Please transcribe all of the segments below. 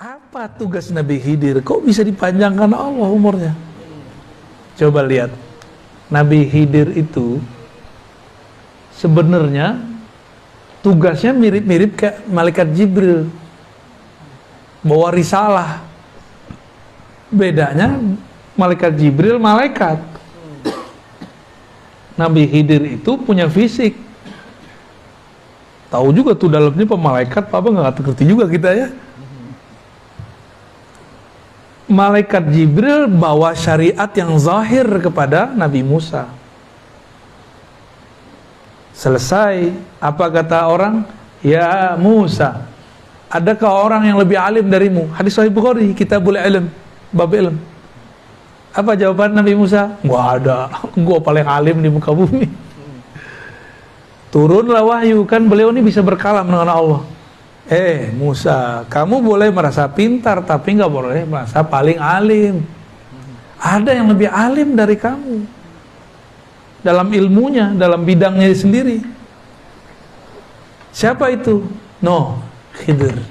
Apa tugas Nabi Khidir? Kok bisa dipanjangkan Allah umurnya? Coba lihat. Nabi Khidir itu sebenarnya tugasnya mirip-mirip kayak malaikat Jibril. Bawa risalah. Bedanya malaikat Jibril malaikat. Nabi Khidir itu punya fisik. Tahu juga tuh dalamnya pemalaikat, apa nggak ngerti juga kita ya. Malaikat Jibril bawa syariat yang zahir kepada Nabi Musa. Selesai, apa kata orang? Ya Musa, adakah orang yang lebih alim darimu? Hadis Sahih Bukhari, Kitabul Ilm, bab ilm. Apa jawaban Nabi Musa? Nggak ada, gua paling alim di muka bumi. Turunlah wahyu, kan beliau ini bisa berkalam dengan Allah. Musa, kamu boleh merasa pintar, tapi nggak boleh merasa paling alim. Ada yang lebih alim dari kamu dalam ilmunya, dalam bidangnya sendiri. Siapa itu? Khidir.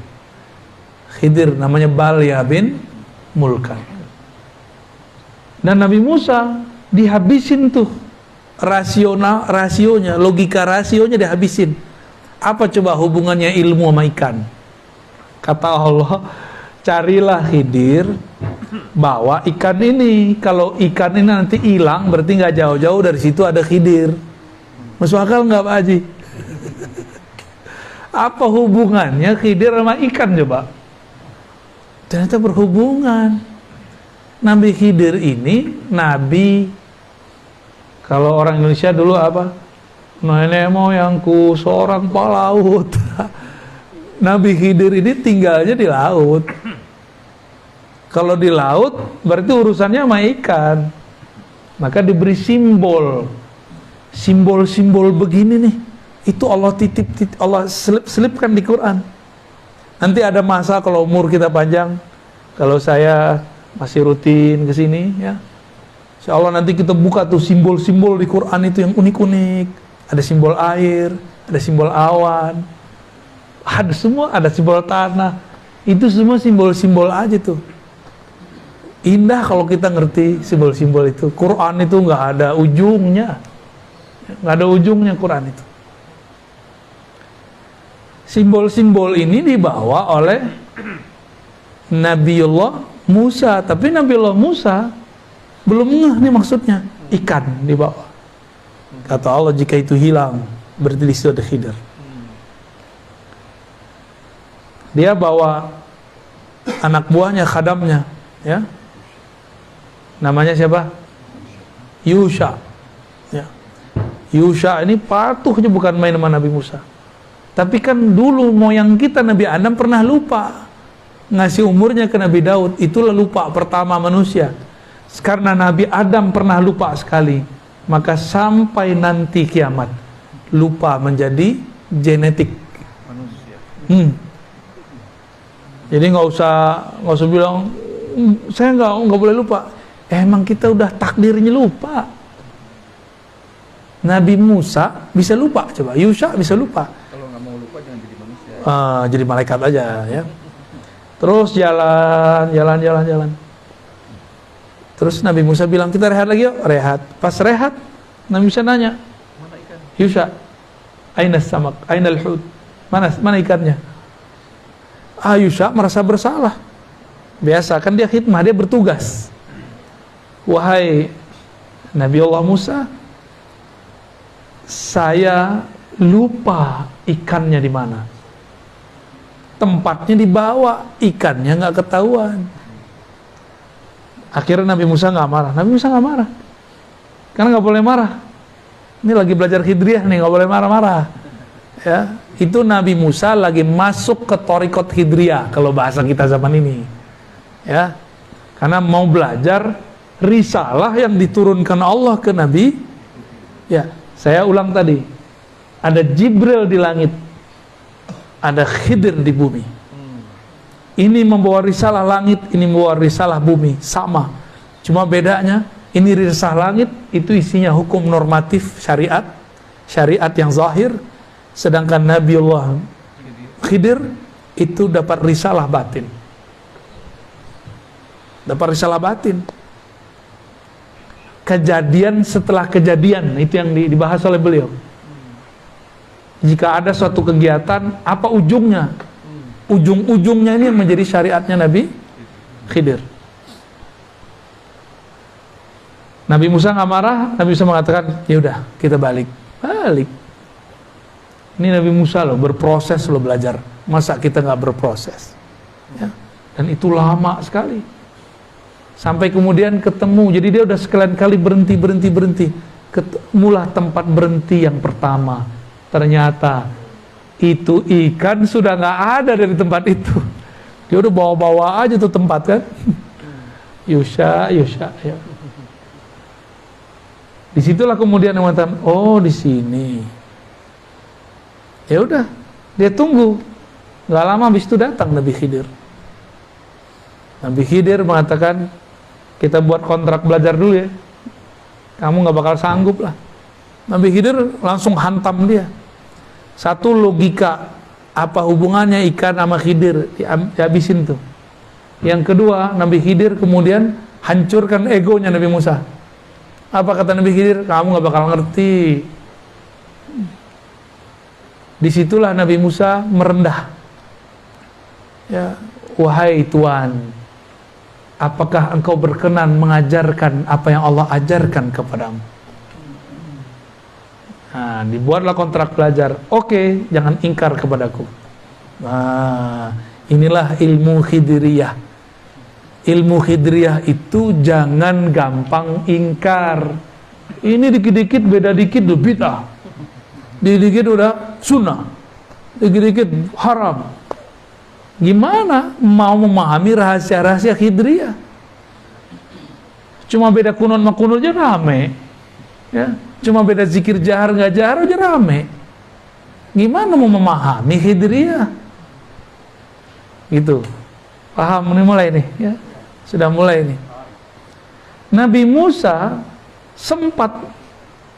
Khidir namanya Balya bin Mulkan. Dan Nabi Musa dihabisin tuh rasionya, logika rasionya dihabisin. Apa coba hubungannya ilmu sama ikan? Kata Allah, carilah Khidir, bawa ikan ini. Kalau ikan ini nanti hilang, berarti nggak jauh-jauh dari situ ada Khidir. Masuk akal nggak Pak Haji? Apa hubungannya Khidir sama ikan coba? Ternyata berhubungan. Nabi Khidir ini nabi, kalau orang Indonesia dulu apa? Nenek moyangku seorang pelaut. Nabi Khidir ini tinggalnya di laut. Kalau di laut berarti urusannya sama ikan. Maka diberi simbol. Simbol-simbol begini nih, itu Allah Allah selipkan di Quran. Nanti ada masa kalau umur kita panjang, kalau saya masih rutin ke sini ya, insya Allah nanti kita buka tuh simbol-simbol di Quran itu yang unik-unik. Ada simbol air, ada simbol awan, ada semua, ada simbol tanah. Itu semua simbol-simbol aja tuh. Indah kalau kita ngerti simbol-simbol itu. Quran itu nggak ada ujungnya, nggak ada ujungnya Quran itu. Simbol-simbol ini dibawa oleh Nabiullah Musa, tapi Nabiullah Musa belum ngeh nih maksudnya. Ikan dibawa. Kata Allah, jika itu hilang, berarti di situ ada Khidir. Dia bawa anak buahnya, khadamnya, ya. Namanya siapa? Yusha. Ya. Yusha ini patuhnya bukan main sama Nabi Musa. Tapi kan dulu moyang kita Nabi Adam pernah lupa ngasih umurnya ke Nabi Daud. Itulah lupa pertama manusia. Karena Nabi Adam pernah lupa sekali, maka sampai nanti kiamat lupa menjadi genetik manusia. Jadi nggak usah bilang saya nggak boleh lupa. Emang kita udah takdirnya lupa. Nabi Musa bisa lupa, coba Yusha bisa lupa. Kalau nggak mau lupa jangan jadi manusia. Jadi malaikat aja ya. Terus jalan. Terus Nabi Musa bilang, kita rehat lagi yuk. Rehat. Pas rehat, Nabi Musa nanya, mana ikan? Yusha, aina samak, aina al-hud? Mana ikannya? Yusha merasa bersalah. Biasa kan dia khidmah, dia bertugas. Wahai Nabi Allah Musa, saya lupa ikannya di mana. Tempatnya dibawa, ikannya nggak ketahuan. Akhirnya Nabi Musa nggak marah. Nabi Musa nggak marah, karena nggak boleh marah. Ini lagi belajar Khidriyah nih, nggak boleh marah-marah. Ya, itu Nabi Musa lagi masuk ke Thariqat Khidriyah kalau bahasa kita zaman ini. Ya, karena mau belajar risalah yang diturunkan Allah ke Nabi. Ya, saya ulang tadi. Ada Jibril di langit, ada Khidir di bumi. Ini membawa risalah langit, ini membawa risalah bumi, sama. Cuma bedanya, ini risalah langit itu isinya hukum normatif syariat yang zahir, sedangkan Nabiullah Khidir itu dapat risalah batin. dapat risalah batin. Kejadian setelah kejadian, itu yang dibahas oleh beliau. Jika ada suatu kegiatan, apa ujungnya? Ujung-ujungnya ini yang menjadi syariatnya Nabi Khidir. Nabi Musa nggak marah, Nabi Musa mengatakan, ya udah kita balik. Ini Nabi Musa loh, berproses loh belajar. Masa kita nggak berproses? Ya. Dan itu lama sekali. Sampai kemudian ketemu, jadi dia udah sekalian kali berhenti. Ketemulah tempat berhenti yang pertama. Ternyata itu ikan sudah nggak ada dari tempat itu. Dia udah bawa-bawa aja tuh tempat kan. Yusha ya. Disitulah kemudian yang mengatakan, oh di sini. Ya udah, dia tunggu. Nggak lama habis itu datang Nabi Khidir. Nabi Khidir mengatakan, kita buat kontrak belajar dulu ya. Kamu nggak bakal sanggup lah. Nabi Khidir langsung hantam dia. Satu logika, apa hubungannya ikan sama Khidir, dihabisin tuh. Yang kedua, Nabi Khidir kemudian hancurkan egonya Nabi Musa. Apa kata Nabi Khidir? Kamu nggak bakal ngerti. Disitulah Nabi Musa merendah. Ya, wahai Tuhan, apakah engkau berkenan mengajarkan apa yang Allah ajarkan kepadamu? Nah, dibuatlah kontrak belajar. Oke, jangan ingkar kepadaku. Nah, inilah ilmu Khidiriyah. Ilmu Khidiriyah itu jangan gampang ingkar. Ini dikit-dikit beda dikit udah bid'ah. Dikit-dikit udah sunnah. Dikit-dikit haram. Gimana mau memahami rahasia-rahasia Khidiriyah? Cuma beda kunut sama kunut aja rame. Ya, cuma beda zikir jahar nggak jahar aja rame. Gimana mau memahami Khidiriyah? Gitu. Paham? Ini mulai nih ya. Sudah mulai nih. Nabi Musa sempat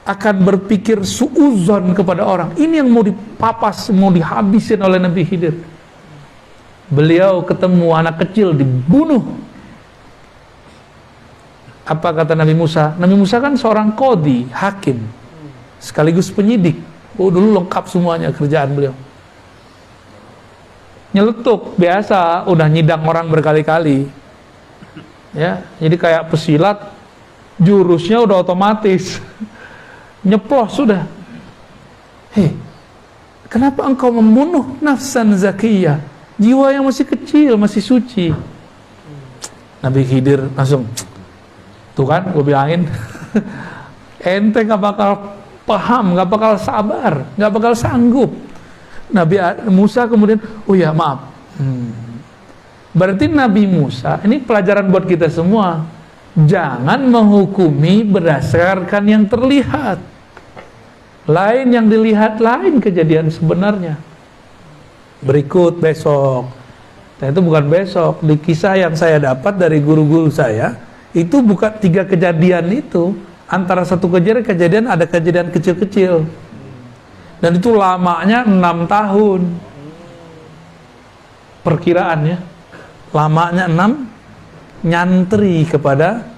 akan berpikir suuzon kepada orang. Ini yang mau dipapas, mau dihabisin oleh Nabi Khidir. Beliau ketemu anak kecil dibunuh. Apa kata Nabi Musa? Nabi Musa kan seorang qadhi, hakim, sekaligus penyidik. Oh, dulu lengkap semuanya kerjaan beliau. Nyeletuk biasa, udah nyidang orang berkali-kali. Ya, jadi kayak pesilat, jurusnya udah otomatis. Nyeplos sudah. Hei, kenapa engkau membunuh nafsan zakiyah? Jiwa yang masih kecil, masih suci. Nabi Khidir langsung, tuh kan, gue bilangin, ente gak bakal paham, gak bakal sabar, gak bakal sanggup. Nabi Musa kemudian, oh ya maaf. Berarti Nabi Musa, ini pelajaran buat kita semua. Jangan menghukumi berdasarkan yang terlihat. Lain yang dilihat, lain kejadian sebenarnya. Berikut besok. Dan itu bukan besok. Di kisah yang saya dapat dari guru-guru saya, itu bukan 3 kejadian itu. Antara satu kejadian ada kejadian kecil-kecil. Dan itu lamanya 6 tahun. Perkiraannya. Lamanya 6, nyantri kepada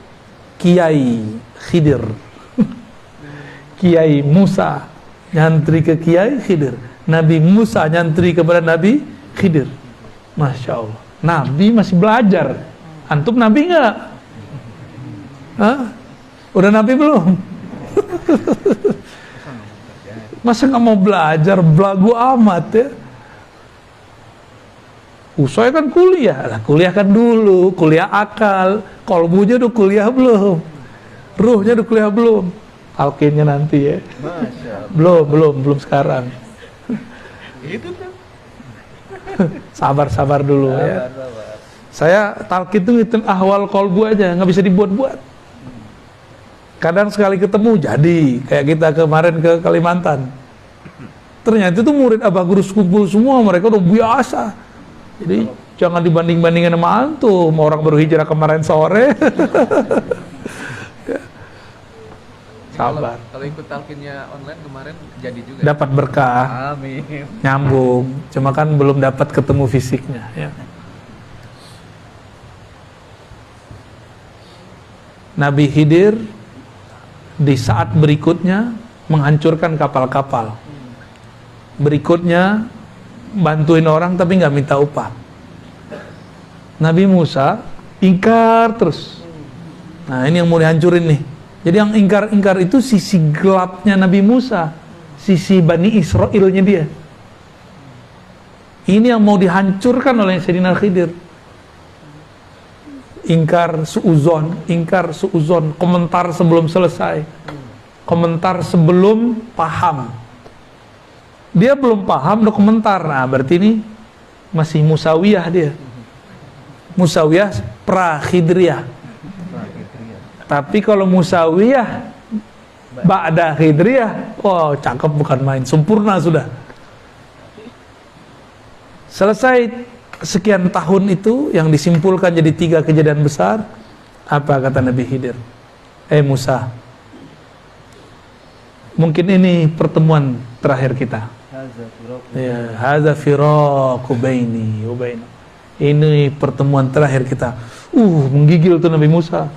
Kiai Khidir. Kiai Musa nyantri ke Kiai Khidir. Nabi Musa nyantri kepada Nabi Khidir. Masya Allah. Nabi masih belajar. Antum Nabi nggak? Hah? Udah Nabi belum? Masa nggak mau belajar? Belagu amat ya. Saya kan kuliah lah, kuliah kan dulu, kuliah akal, kolbunya udah kuliah belum, ruhnya udah kuliah belum, talqinnya nanti ya, belum sekarang. Itu tuh. Sabar dulu ya. Saya talqin itu ngitung ahwal kolbu aja, nggak bisa dibuat-buat. Kadang sekali ketemu jadi, kayak kita kemarin ke Kalimantan. Ternyata itu murid Abah Guru kumpul semua, mereka udah biasa. Jadi jangan dibanding-bandingin sama antum, orang baru hijrah kemarin sore. Sabar. Kalau ikut talqinnya online kemarin jadi juga. Dapat berkah. Amin. Nyambung. Cuma kan belum dapat ketemu fisiknya ya. Nabi Khidir di saat berikutnya menghancurkan kapal-kapal. Berikutnya bantuin orang tapi nggak minta upah. Nabi Musa ingkar terus. Nah, ini yang mau dihancurin nih. Jadi yang ingkar-ingkar itu sisi gelapnya Nabi Musa, sisi Bani Israilnya dia. Ini yang mau dihancurkan oleh Sayyidina Khidir. Ingkar suuzon, komentar sebelum selesai, komentar sebelum paham. Dia belum paham udah komentar. Nah, berarti ini masih Musawiyah dia. Musawiyah pra-Khidriyah. Tapi kalau Musawiyah ba'da Khidriyah, oh cakep bukan main, sempurna sudah. Selesai sekian tahun itu yang disimpulkan jadi 3 kejadian besar. Apa kata Nabi Khidir? Musa, mungkin ini pertemuan terakhir kita. Ya, hadza firaqu baini wa baina. Ini pertemuan terakhir kita. Menggigil tuh Nabi Musa.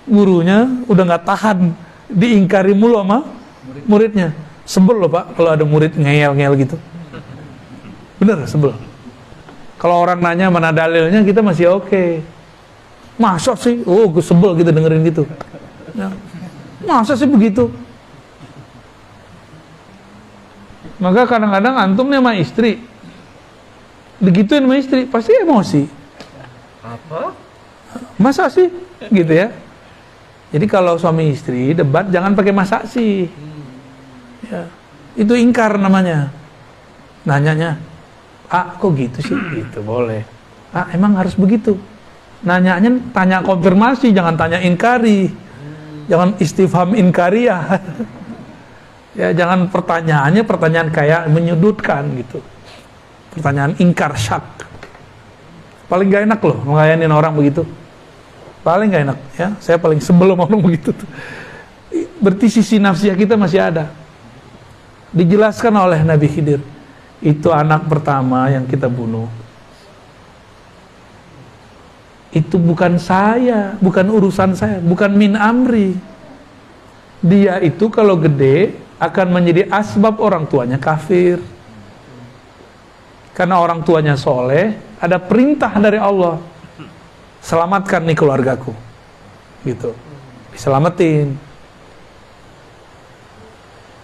Gurunya udah nggak tahan diingkari mulu sama muridnya. Sebel loh Pak kalau ada murid ngeyel-ngeyel gitu. Bener sebel. Kalau orang nanya mana dalilnya kita masih oke. Masa sih? Gue sebel gitu dengerin gitu. Ya. Masa sih begitu? Maka kadang-kadang antum nih sama istri digituin sama istri pasti emosi. Apa? Masa sih? Gitu ya. Jadi kalau suami istri debat jangan pakai masa sih. Ya. Itu ingkar namanya. Nanyanya, kok gitu sih? Gitu boleh. Emang harus begitu. Nanyanya tanya konfirmasi, jangan tanya ingkari. Jangan istifham inkariyah. Ya, jangan pertanyaannya pertanyaan kayak menyudutkan gitu. Pertanyaan ingkar syak. Paling gak enak loh ngelayanin orang begitu. Paling gak enak ya. Saya paling sebelum orang begitu tuh. Berarti sisi nafsiyah kita masih ada. Dijelaskan oleh Nabi Khidir. Itu anak pertama yang kita bunuh. Itu bukan saya, bukan urusan saya, bukan min amri. Dia itu kalau gede akan menjadi asbab orang tuanya kafir. Karena orang tuanya soleh, ada perintah dari Allah. Selamatkan nih keluargaku. Gitu. Diselamatin.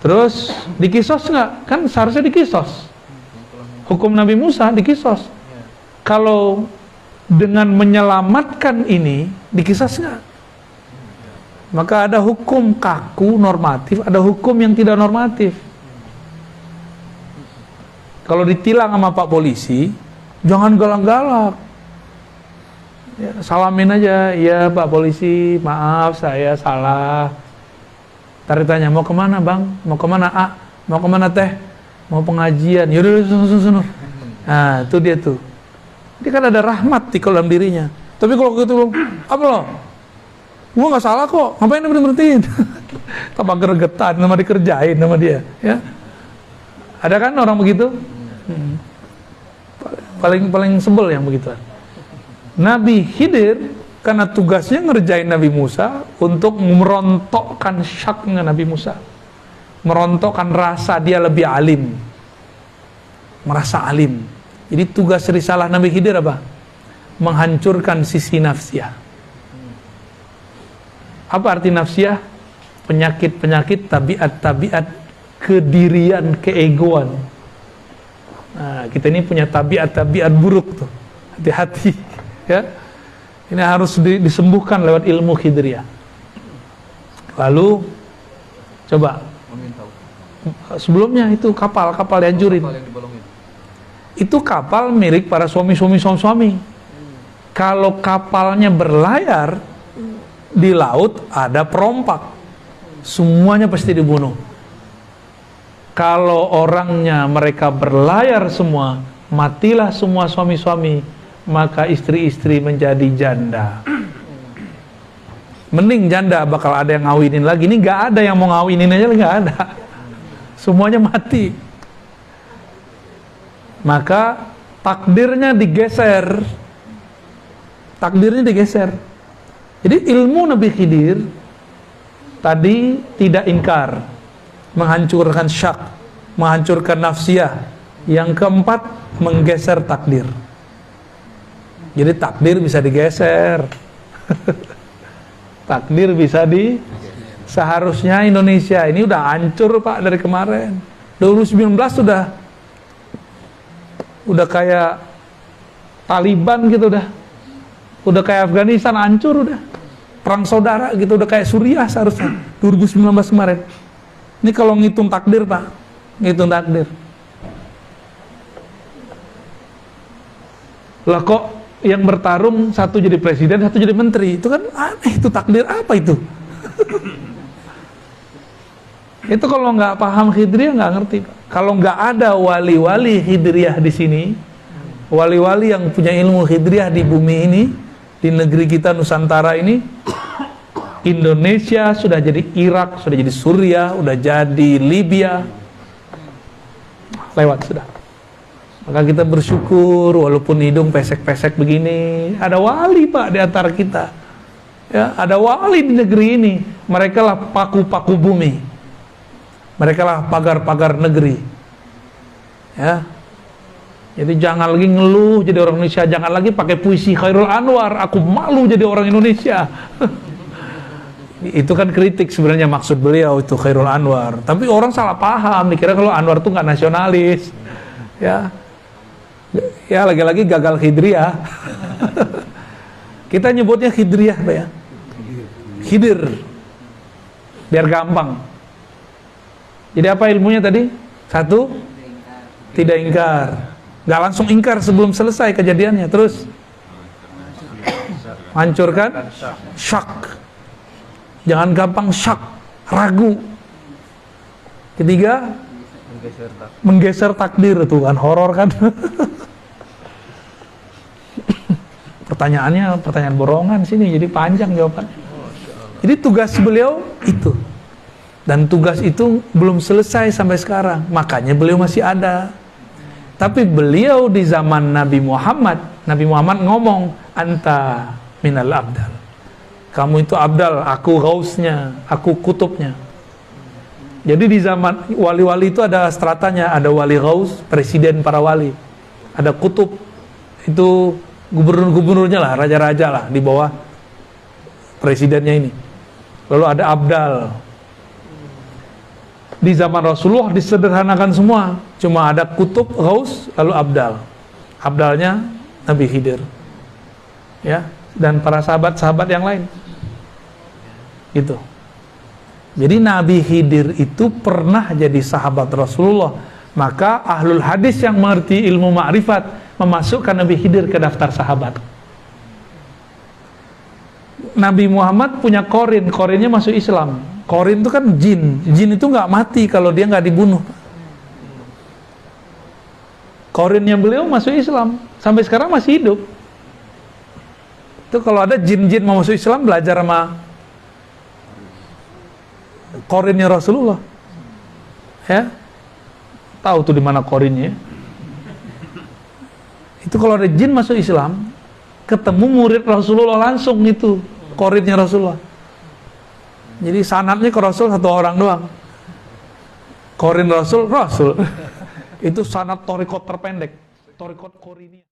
Terus dikisos nggak? Kan seharusnya dikisos. Hukum Nabi Musa dikisos. Kalau dengan menyelamatkan ini dikisos nggak? Maka ada hukum kaku normatif, ada hukum yang tidak normatif. Kalau ditilang sama Pak Polisi, jangan galak-galak. Ya, salamin aja, ya Pak Polisi, maaf saya salah. Ntar ditanya, mau kemana Bang? Mau kemana Mau kemana Teh? Mau pengajian. Yaudah, sono. Nah, itu dia tuh. Dia kan ada rahmat di dalam dirinya. Tapi kalau gitu, apa lo? Gua nggak salah kok, ngapain berhentiin? Tambah gregetan, nama dikerjain sama dia. Ya, ada kan orang begitu? Paling sebel yang begitu. Nabi Khidir karena tugasnya ngerjain Nabi Musa untuk merontokkan syaknya Nabi Musa, merontokkan rasa dia lebih alim, merasa alim. Jadi tugas risalah Nabi Khidir apa? Menghancurkan sisi nafsiyah. Apa arti nafsiyah? Penyakit-penyakit, tabiat-tabiat kedirian, keegoan. Nah, kita ini punya tabiat-tabiat buruk tuh. Hati-hati, ya. Ini harus disembuhkan lewat ilmu Khidriyah. Lalu coba sebelumnya itu kapal dihancurin. Kapal yang dibolongin. Itu kapal milik para suami. Kalau kapalnya berlayar di laut ada perompak, semuanya pasti dibunuh. Kalau orangnya mereka berlayar semua, matilah semua suami-suami, maka istri-istri menjadi janda. Mending janda bakal ada yang ngawinin lagi. Ini nggak ada yang mau ngawinin aja, nggak ada. Semuanya mati. Maka takdirnya digeser. Jadi ilmu Nabi Khidir tadi tidak ingkar, menghancurkan syak, menghancurkan nafsiyah. Yang keempat, menggeser takdir. Jadi takdir bisa digeser. Takdir bisa seharusnya Indonesia ini udah hancur Pak dari kemarin. 2019 udah kayak Taliban gitu udah kayak Afghanistan hancur udah. Perang saudara gitu udah kayak Suriah seharusnya 2019 kemarin. Ini kalau ngitung takdir Pak, ngitung takdir. Lah kok yang bertarung satu jadi presiden, satu jadi menteri, itu kan aneh, itu takdir apa itu? Itu kalau nggak paham Khidriyah nggak ngerti. Kalau nggak ada wali-wali Khidriyah di sini, wali-wali yang punya ilmu Khidriyah di bumi ini, di negeri kita Nusantara ini, Indonesia sudah jadi Irak, sudah jadi Suriah, udah jadi Libya, lewat sudah. Maka kita bersyukur walaupun hidung pesek-pesek begini, ada wali Pak di antara kita. Ya, ada wali di negeri ini. Mereka lah paku-paku bumi. Mereka lah pagar-pagar negeri. Ya. Jadi jangan lagi ngeluh jadi orang Indonesia, jangan lagi pakai puisi Khairul Anwar, aku malu jadi orang Indonesia. Itu kan kritik sebenarnya maksud beliau itu Khairul Anwar. Tapi orang salah paham, dikira kalau Anwar tuh nggak nasionalis. Ya lagi-lagi gagal Khidriyah. Kita nyebutnya Khidriyah Pak ya. Khidir. Biar gampang. Jadi apa ilmunya tadi? Satu, tidak ingkar. Nggak langsung ingkar sebelum selesai kejadiannya. Terus hancurkan syak. Jangan gampang syak, ragu. Ketiga, menggeser takdir. Tuh kan horor kan. Pertanyaan borongan sini, jadi panjang jawabannya. Jadi tugas beliau itu, dan tugas itu belum selesai sampai sekarang. Makanya beliau masih ada. Tapi beliau di zaman Nabi Muhammad ngomong, anta minal abdal. Kamu itu abdal, aku ghausnya, aku kutubnya. Jadi di zaman wali-wali itu ada stratanya, ada wali ghaus, presiden para wali. Ada kutub, itu gubernur-gubernurnya lah, raja-raja lah di bawah presidennya ini. Lalu ada abdal. Di zaman Rasulullah disederhanakan semua, cuma ada kutub, ghaus, lalu abdal. Abdalnya Nabi Khidir. Ya, dan para sahabat-sahabat yang lain. Gitu. Jadi Nabi Khidir itu pernah jadi sahabat Rasulullah. Maka ahlul hadis yang mengerti ilmu ma'rifat memasukkan Nabi Khidir ke daftar sahabat. Nabi Muhammad punya korin, korinnya masuk Islam. Korin itu kan jin. Jin itu nggak mati kalau dia nggak dibunuh. Korinnya beliau masuk Islam, sampai sekarang masih hidup. Itu kalau ada jin-jin mau masuk Islam, belajar sama korinnya Rasulullah. Ya, tahu tuh di mana korinnya. Itu kalau ada jin masuk Islam, ketemu murid Rasulullah langsung itu korinnya Rasulullah. Jadi sanadnya ke Rasul satu orang doang. Korin Rasul. Itu sanad thariqat terpendek. Thariqat Qoriniyah.